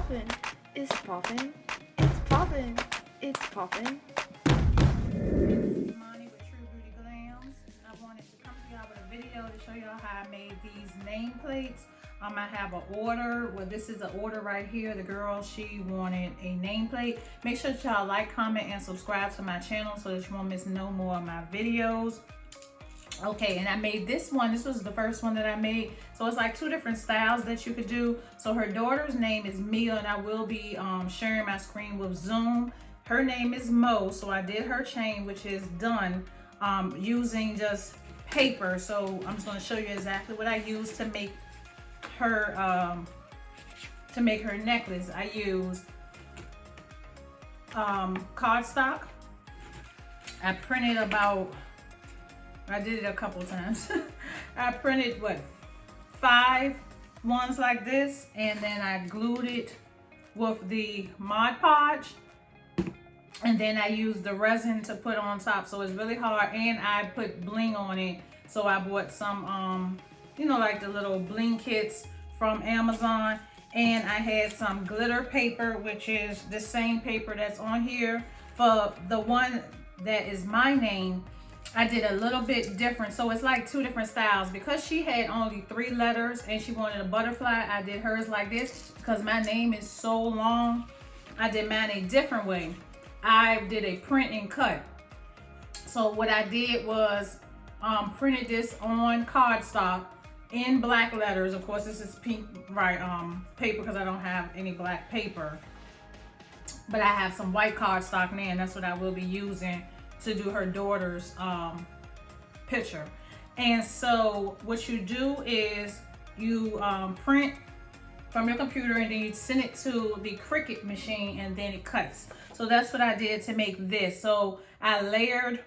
poppin', it's poppin', it's poppin', it's poppin'. This is Monnie with TrubeautyGlamz. I wanted to come to y'all with a video to show y'all how I made these nameplates. I have an order. Well, this is an order right here. The girl, she wanted a nameplate. Make sure that y'all like, comment, and subscribe to my channel so that you won't miss no more of my videos. Okay, and I made this one. This was the first one that I made. So it's like two different styles that you could do. So her daughter's name is Mia, and I will be sharing my screen with Zoom. Her name is Mo, so I did her chain, which is done using just paper. So I'm just going to show you exactly what I used to make her necklace. I used cardstock. I printed I did it a couple times. I printed what, 5 ones like this, and then I glued it with the Mod Podge, and then I used the resin to put on top. So it's really hard, and I put bling on it. So I bought some you know, like the little bling kits from Amazon, and I had some glitter paper, which is the same paper that's on here. For the one that is my name, I did a little bit different. So it's like 2 different styles. Because she had only 3 letters and she wanted a butterfly, I did hers like this. Because my name is so long, I did mine a different way. I did a print and cut. So what I did was printed this on cardstock in black letters. Of course, this is pink, right, paper, because I don't have any black paper. But I have some white cardstock now, and that's what I will be using to do her daughter's picture. And so what you do is you print from your computer, and then you send it to the Cricuit machine, and then it cuts. So that's what I did to make this. So I layered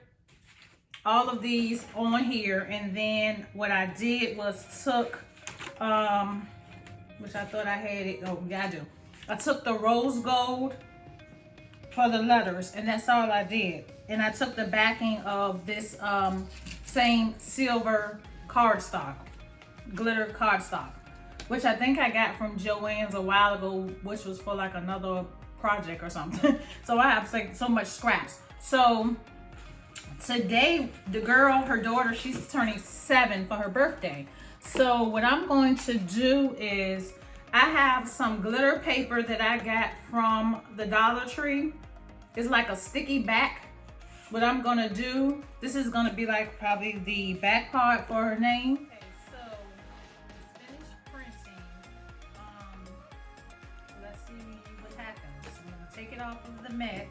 all of these on here, and then what I did was took which I thought I had it, oh yeah, I do. I took the rose gold for the letters, and that's all I did. And I took the backing of this same silver cardstock, glitter cardstock, which I think I got from Joann's a while ago, which was for like another project or something. So I have like so much scraps. So today, the girl, her daughter, she's turning 7 for her birthday. So what I'm going to do is, I have some glitter paper that I got from the Dollar Tree. It's like a sticky back. What I'm gonna do, this is gonna be like probably the back part for her name. Okay, so it's finished printing. Let's see what happens. I'm gonna take it off of the mat.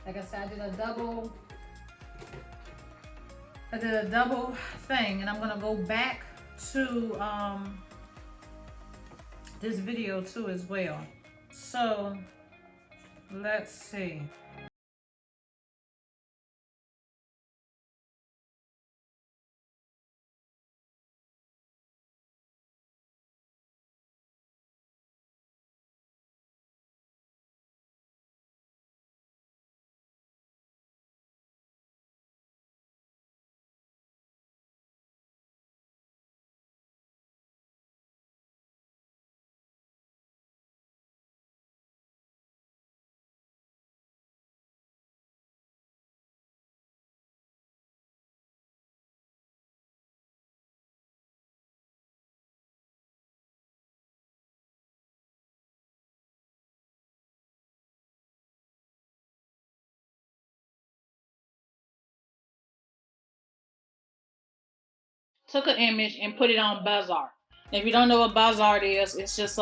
Like I said, I did a double thing, and I'm gonna go back to this video too as well. So let's see. Took an image and put it on Buzzart. If you don't know what Buzzart is, it's just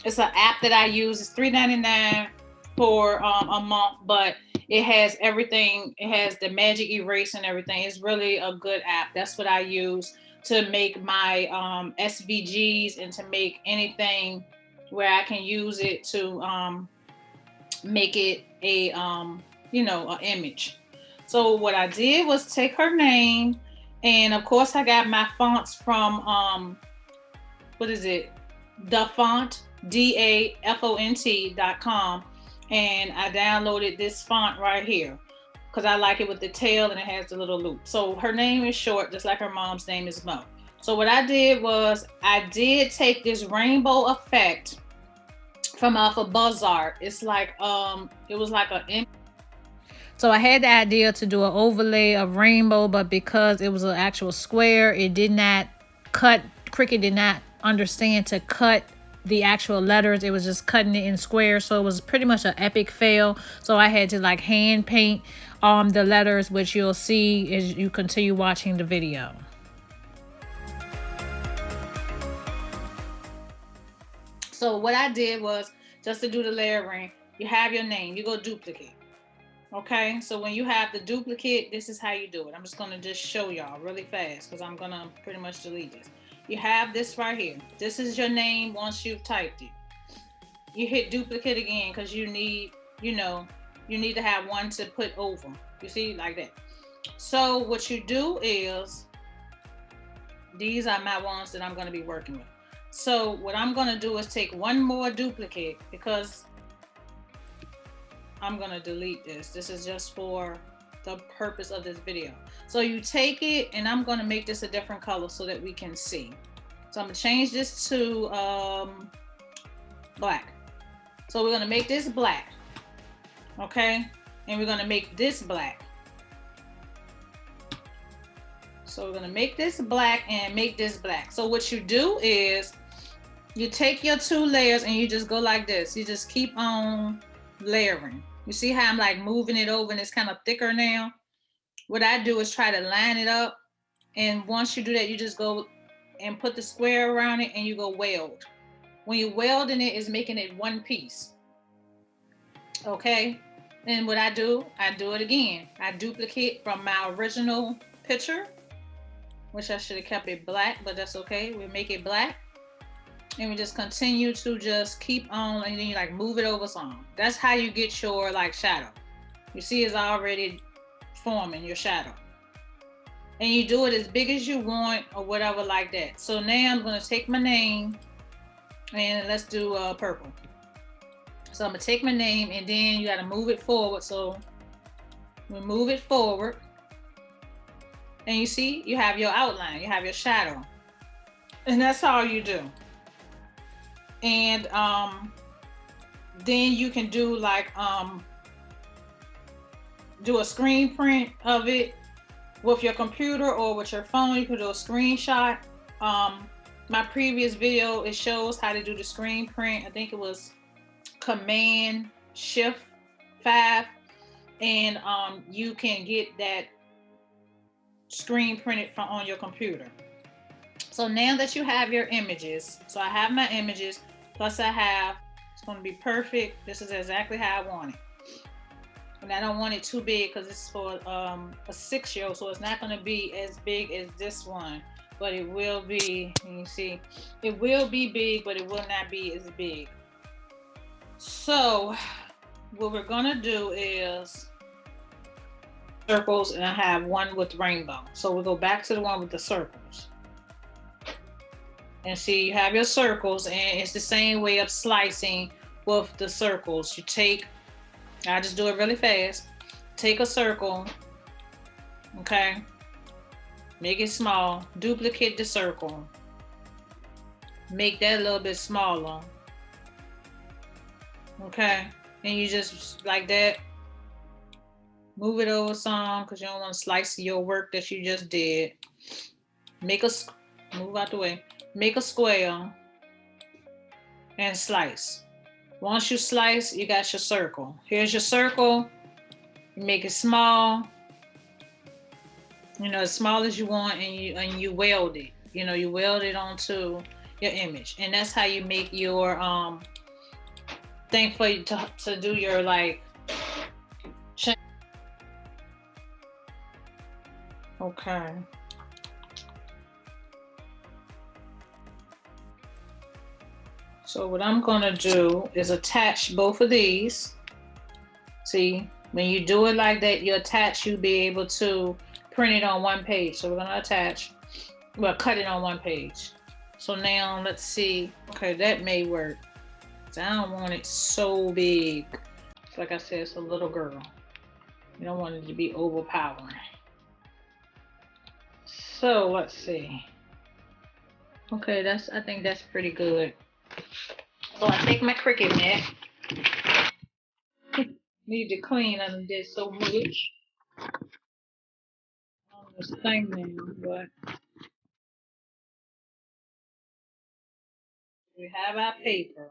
it's an app that I use. It's $3.99 for a month, but it has everything. It has the magic erase and everything. It's really a good app. That's what I use to make my SVGs and to make anything where I can use it to make it a you know, an image. So what I did was take her name. And of course, I got my fonts from, what is it? DaFont, DAFONT.com. And I downloaded this font right here because I like it with the tail and it has the little loop. So her name is short, just like her mom's name is Mo. So what I did was I did take this rainbow effect from off of Bazaar. It's like it was like a. So I had the idea to do an overlay of rainbow, but because it was an actual square, it did not cut. Cricut did not understand to cut the actual letters. It was just cutting it in squares, so it was pretty much an epic fail. So I had to like hand paint the letters, which you'll see as you continue watching the video. So what I did was, just to do the layering, you have your name, you go duplicate. Okay, so when you have the duplicate, this is how you do it. I'm just gonna just show y'all really fast because I'm gonna pretty much delete this. You have this right here. This is your name once you've typed it. You hit duplicate again because you need, you need to have one to put over. You see, like that. So what you do is, these are my ones that I'm gonna be working with. So what I'm gonna do is take one more duplicate because I'm gonna delete this. This is just for the purpose of this video. So you take it, and I'm gonna make this a different color so that we can see. So I'm gonna change this to black. So we're gonna make this black, okay? And we're gonna make this black. So we're gonna make this black and make this black. So what you do is, you take your two layers and you just go like this. You just keep on layering. You see how I'm like moving it over and it's kind of thicker now? What I do is try to line it up. And once you do that, you just go and put the square around it and you go weld. When you're welding it, it's making it one piece. Okay? And what I do it again. I duplicate from my original picture, which I should have kept it black, but that's okay. We make it black. And we just continue to just keep on, and then you like move it over some. That's how you get your like shadow. You see it's already forming your shadow. And you do it as big as you want or whatever like that. So now I'm gonna take my name and let's do purple. So I'm gonna take my name and then you gotta move it forward. So we move it forward. And you see, you have your outline, you have your shadow. And that's all you do. And then you can do like do a screen print of it with your computer or with your phone. You can do a screenshot. My previous video, it shows how to do the screen print. I think it was Command Shift 5, and you can get that screen printed from on your computer. So now that you have your images, so I have my images, plus I have, it's going to be perfect. This is exactly how I want it. And I don't want it too big because it's for a 6-year-old, so it's not going to be as big as this one, but it will be, you see, it will be big, but it will not be as big. So what we're going to do is circles, and I have one with rainbow. So we'll go back to the one with the circles. And see, you have your circles, and it's the same way of slicing with the circles. You take, I just do it really fast. Take a circle, okay? Make it small, duplicate the circle. Make that a little bit smaller, okay? And you just, like that, move it over some because you don't want to slice your work that you just did. Make a, move out the way. Make a square and slice. Once you slice, you got your circle. Here's your circle. You make it small, as small as you want, and you weld it. You weld it onto your image, and that's how you make your thing for you to do your like. Okay. So what I'm gonna do is attach both of these. See, when you do it like that, you attach, you'll be able to print it on one page. So we're gonna attach, well, cut it on one page. So now let's see, okay, that may work. So I don't want it so big. Like I said, it's a little girl. You don't want it to be overpowering. So let's see. Okay, I think that's pretty good. So I take my Cricut mat. Need to clean. I did so much on this thing now, but we have our paper.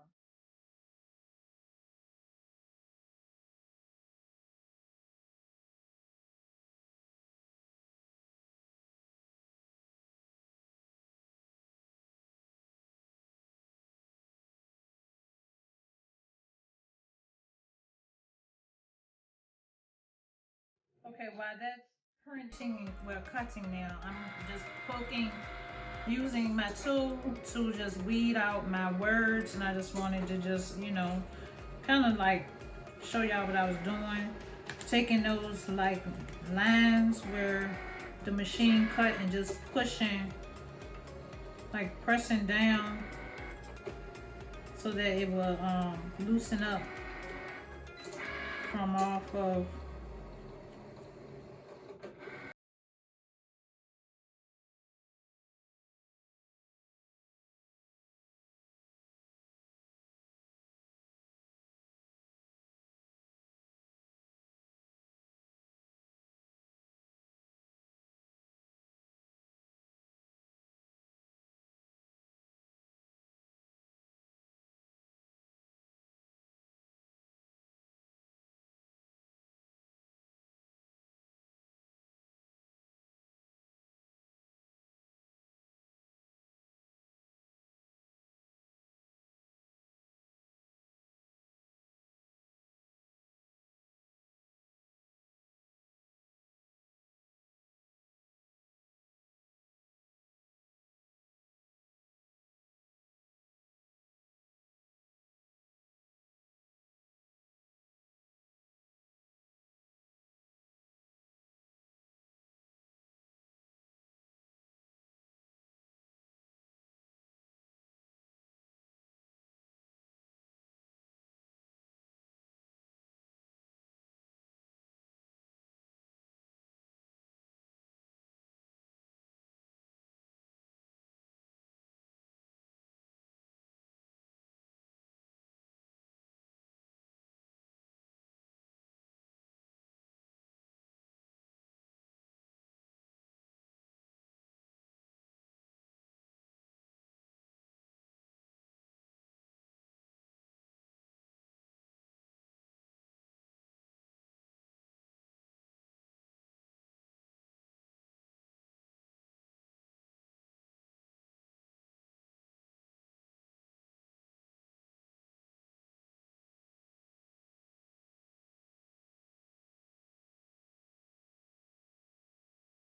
Okay, while that's printing, well, cutting now, I'm just poking, using my tool to just weed out my words, and I just wanted to just, you know, kind of like show y'all what I was doing. Taking those like lines where the machine cut and just pushing, like pressing down so that it will loosen up from off of.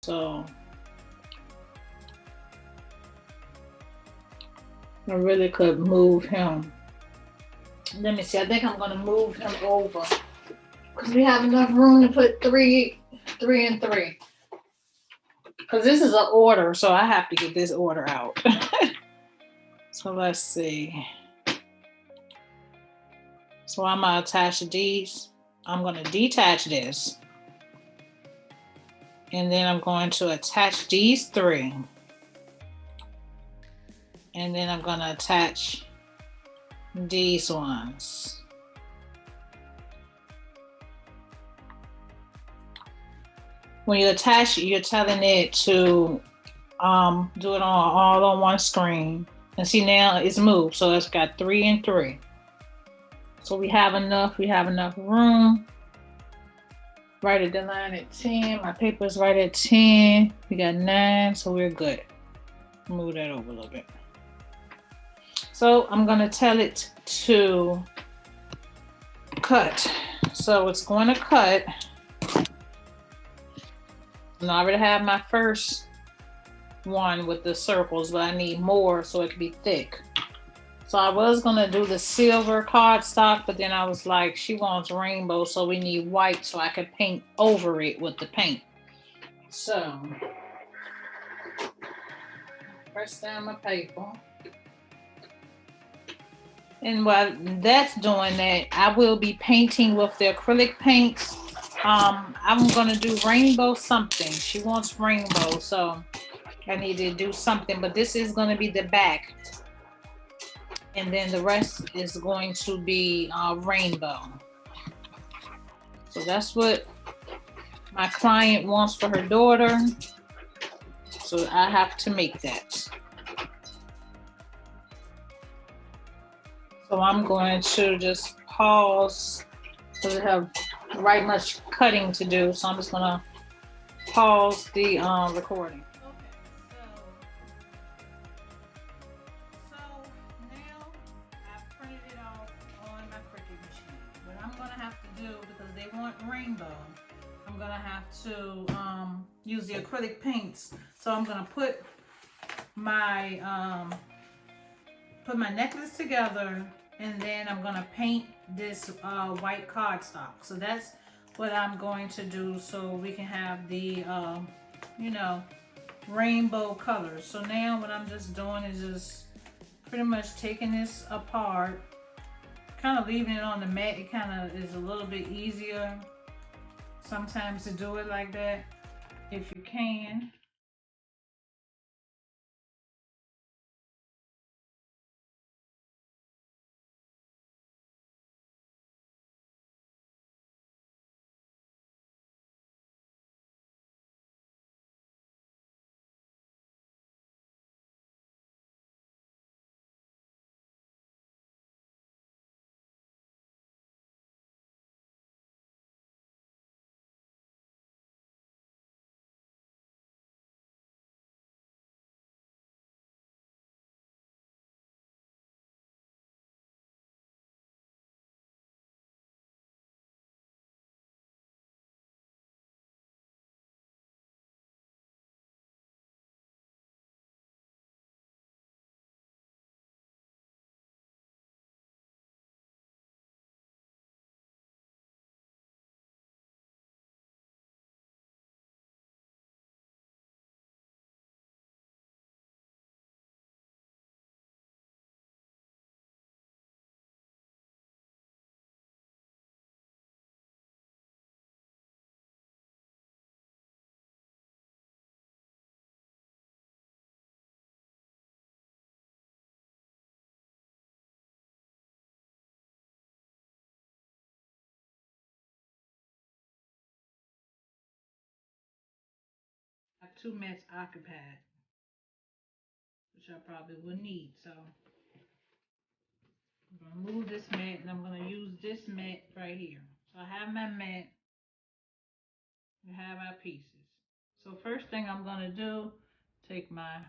So I really could move him. Let me see, I think I'm gonna move him over because we have enough room to put three and three. Because this is an order, so I have to get this order out. So let's see. So I'm gonna attach these. I'm gonna detach this. And then I'm going to attach these three. And then I'm gonna attach these ones. When you attach it, you're telling it to do it all on one screen. And see, now it's moved, so it's got 3 and 3. So we have enough room. Right at the line at 10. My paper's right at 10. We got 9, so we're good. Move that over a little bit. So I'm gonna tell it to cut. So it's going to cut. And I already have my first one with the circles, but I need more so it can be thick. So I was gonna do the silver cardstock, but then I was like, she wants rainbow, so we need white so I can paint over it with the paint. So press down my paper. And while that's doing that, I will be painting with the acrylic paints. I'm gonna do rainbow something. She wants rainbow, so I need to do something, but this is gonna be the back. And then the rest is going to be rainbow. So that's what my client wants for her daughter. So I have to make that. So I'm going to just pause because I have right much cutting to do. So I'm just gonna pause the recording. So now I've printed it off on my Cricut machine. What I'm gonna have to do, because they want rainbow, I'm gonna have to use the acrylic paints. So I'm gonna put my necklace together, and then I'm gonna paint this white cardstock. So that's what I'm going to do, so we can have the you know, rainbow colors. So now what I'm just doing is just pretty much taking this apart, kind of leaving it on the mat. It kind of is a little bit easier sometimes to do it like that, if you can. I have 2 mats occupied, which I probably will need. So I'm gonna move this mat, and I'm gonna use this mat right here. So I have my mat, we have our pieces. So first thing I'm gonna do, take my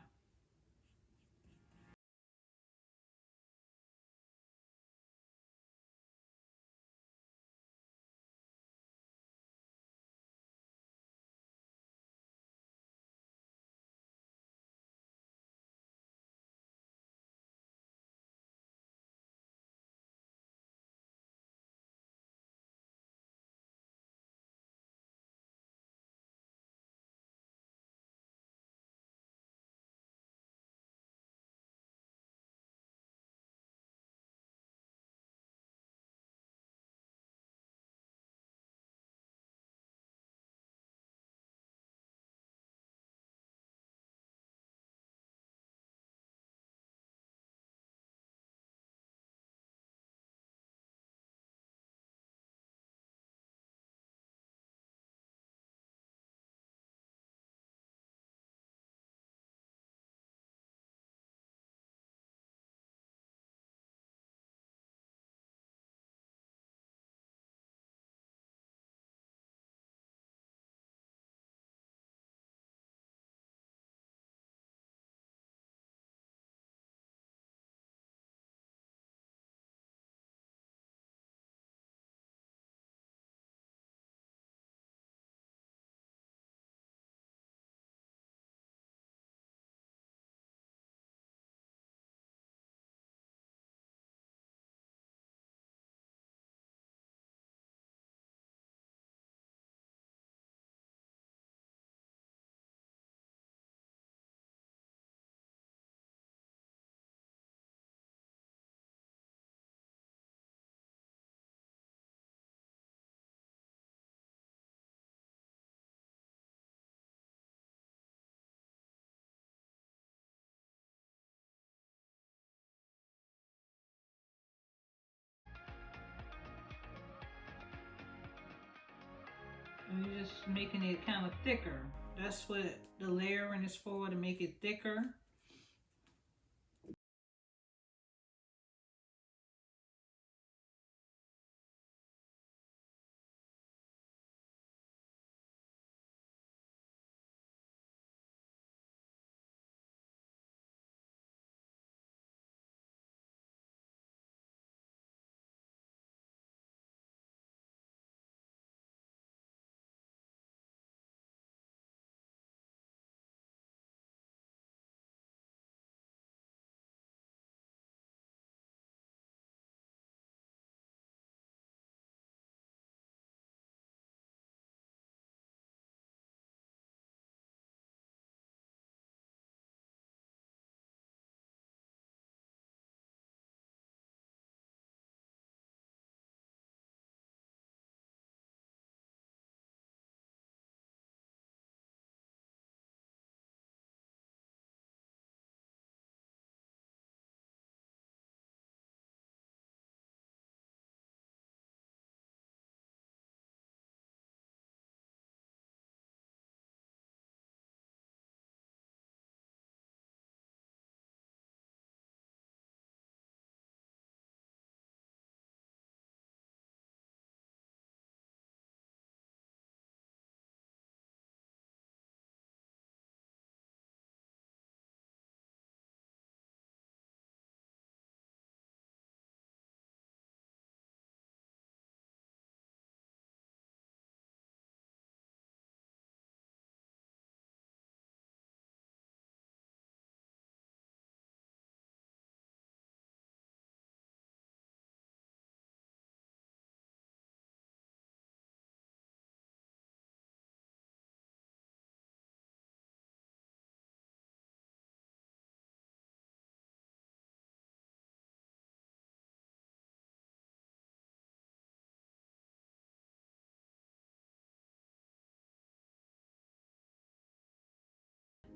just making it kind of thicker. That's what the layering is for, to make it thicker.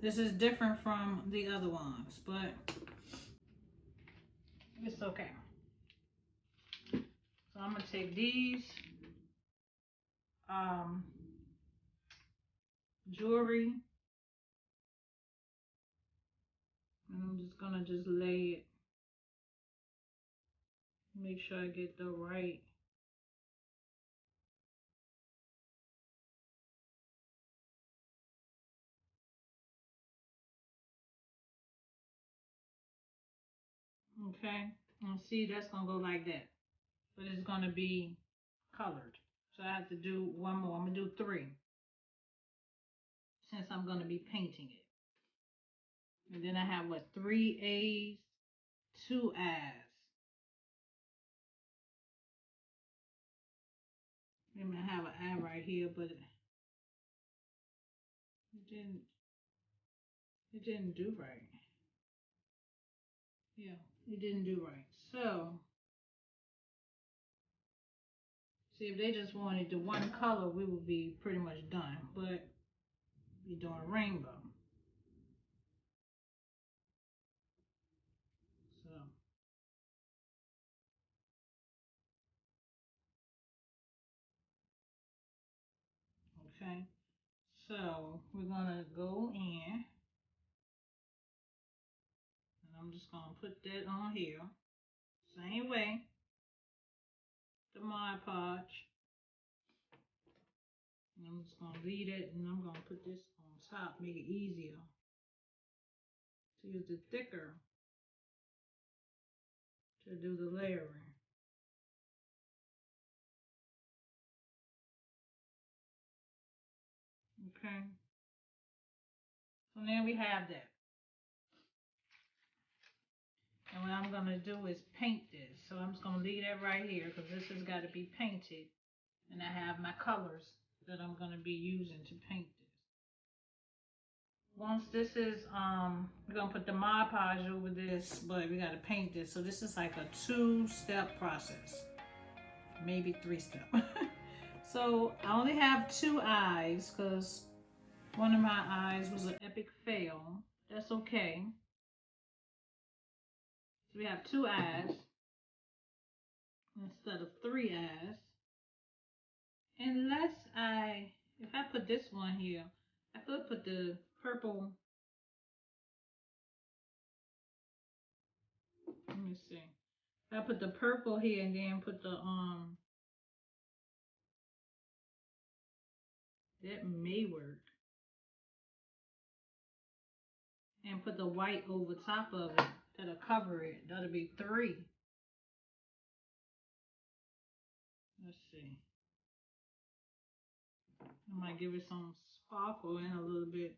This is different from the other ones, but it's okay. So I'm gonna take these jewelry, and I'm just gonna lay it. Make sure I get the right. Okay, and see, that's gonna go like that, but it's gonna be colored. So I have to do one more. I'm gonna do 3 since I'm gonna be painting it. And then I have what, 3 A's, 2 I's. I mean, I have an I right here, but it didn't do right. Yeah, it didn't do right. So see, if they just wanted the one color, we would be pretty much done. But we're doing rainbow. So okay. So we're gonna go in, and I'm just gonna put that on here. Same way, the Mod Podge. And I'm just gonna leave it, and I'm gonna put this on top, make it easier to use the thicker to do the layering. Okay. So now we have that. And what I'm gonna do is paint this. So I'm just gonna leave that right here because this has got to be painted. And I have my colors that I'm gonna be using to paint this. Once this is, we're gonna put the Mod Podge over this, but we gotta paint this. So this is like a 2-step process, maybe 3-step. So I only have 2 eyes because one of my eyes was an epic fail. That's okay. So we have 2 eyes instead of 3 eyes. Unless I If I put this one here, I could put the purple. Let me see. I put the purple here and then put the that may work. And put the white over top of it. That'll cover it. That'll be 3. Let's see. I might give it some sparkle in a little bit.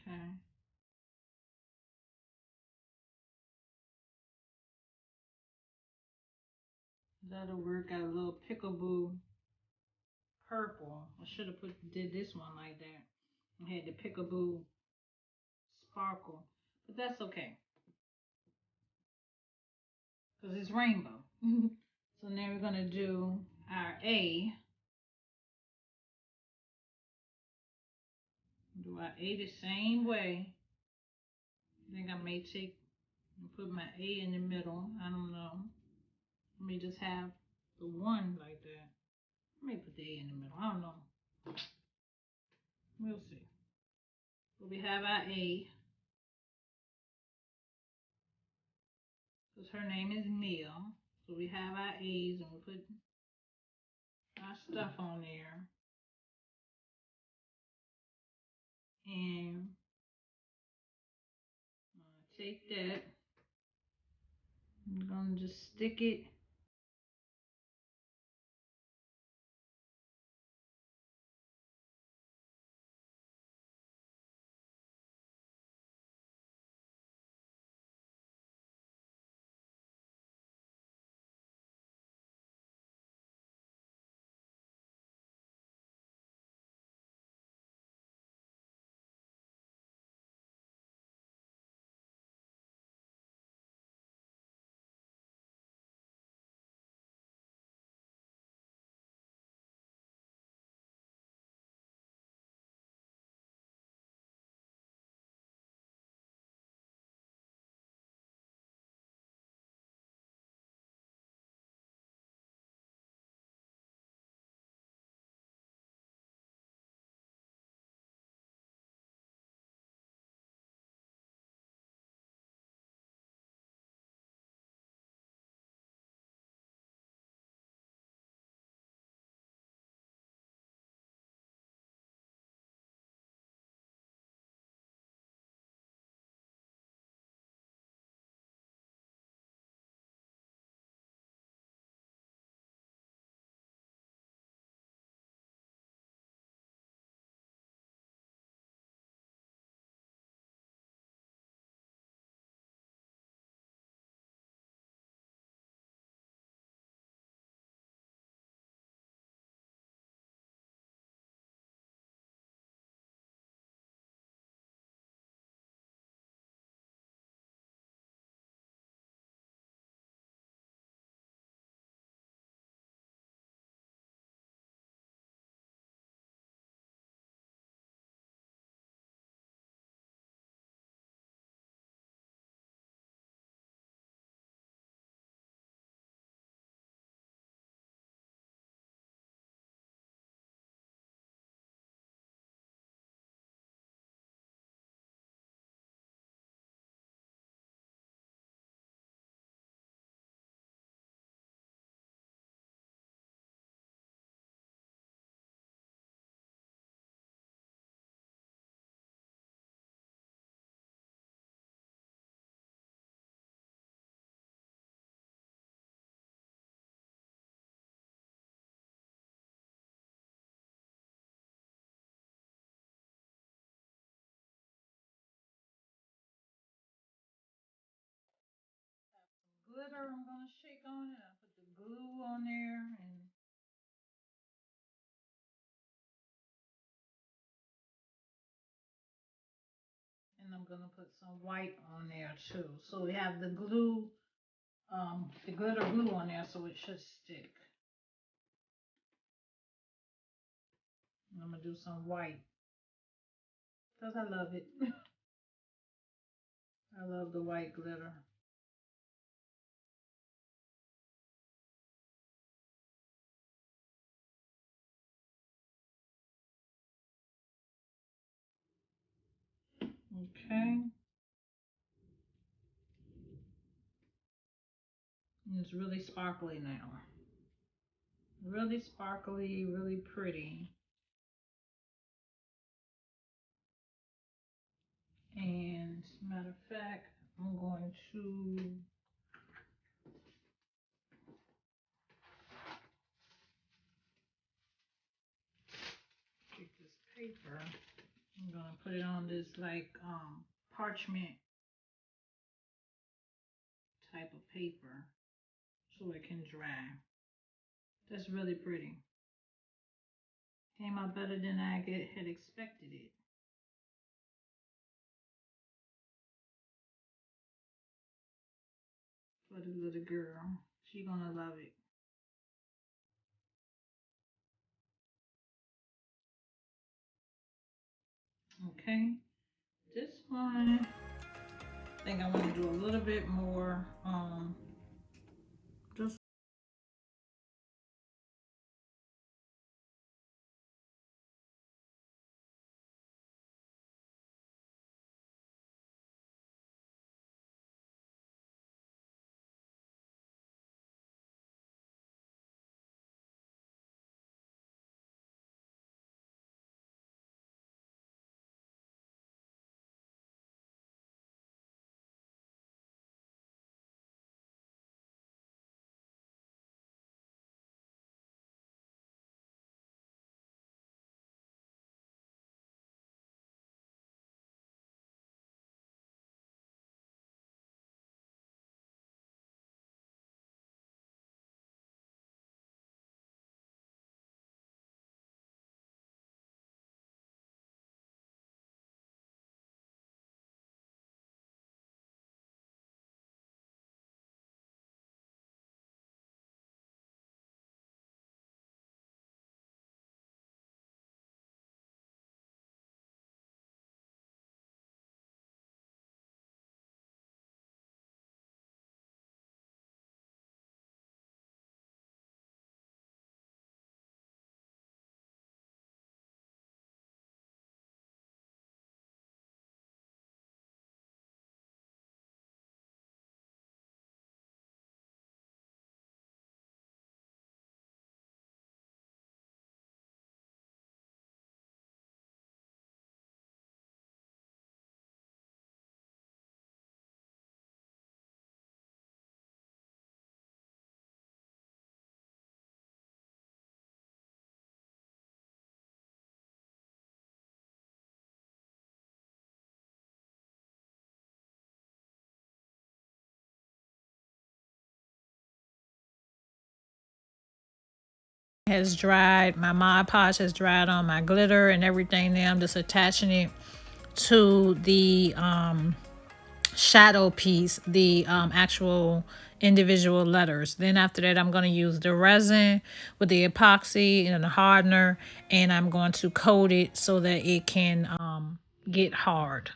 Okay. That'll work. Got a little peekaboo purple. I should have did this one like that. I had the peekaboo sparkle, but that's okay because it's rainbow. So now we're gonna do our A. Do our A the same way. I think I may take and put my A in the middle. I don't know. Let me just have the one like that. Let me put the A in the middle. I don't know. We'll see. So we have our A. Because her name is Mia. So we have our A's and we put our stuff on there. And take that. I'm going to just stick it. Glitter I'm going to shake on it. I put the glue on there and I'm going to put some white on there too. So we have the glue, the glitter glue on there so it should stick. And I'm going to do some white. because I love it. I love the white glitter. Okay. And it's really sparkly now. Really sparkly, really pretty. And matter of fact, I'm going to take this paper. I'm gonna put it on this like parchment type of paper so it can dry. That's really pretty. Came out better than I had expected it. For the little girl. She gonna love it. Okay. This one, I think I want to do a little bit more. Just has dried. My Mod Podge has dried on my glitter and everything. Now I'm just attaching it to the shadow piece, the actual individual letters. Then after that, I'm going to use the resin with the epoxy and the hardener, and I'm going to coat it so that it can get hard.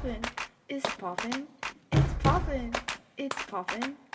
poppin'. It's poppin'. It's poppin'. It's poppin'.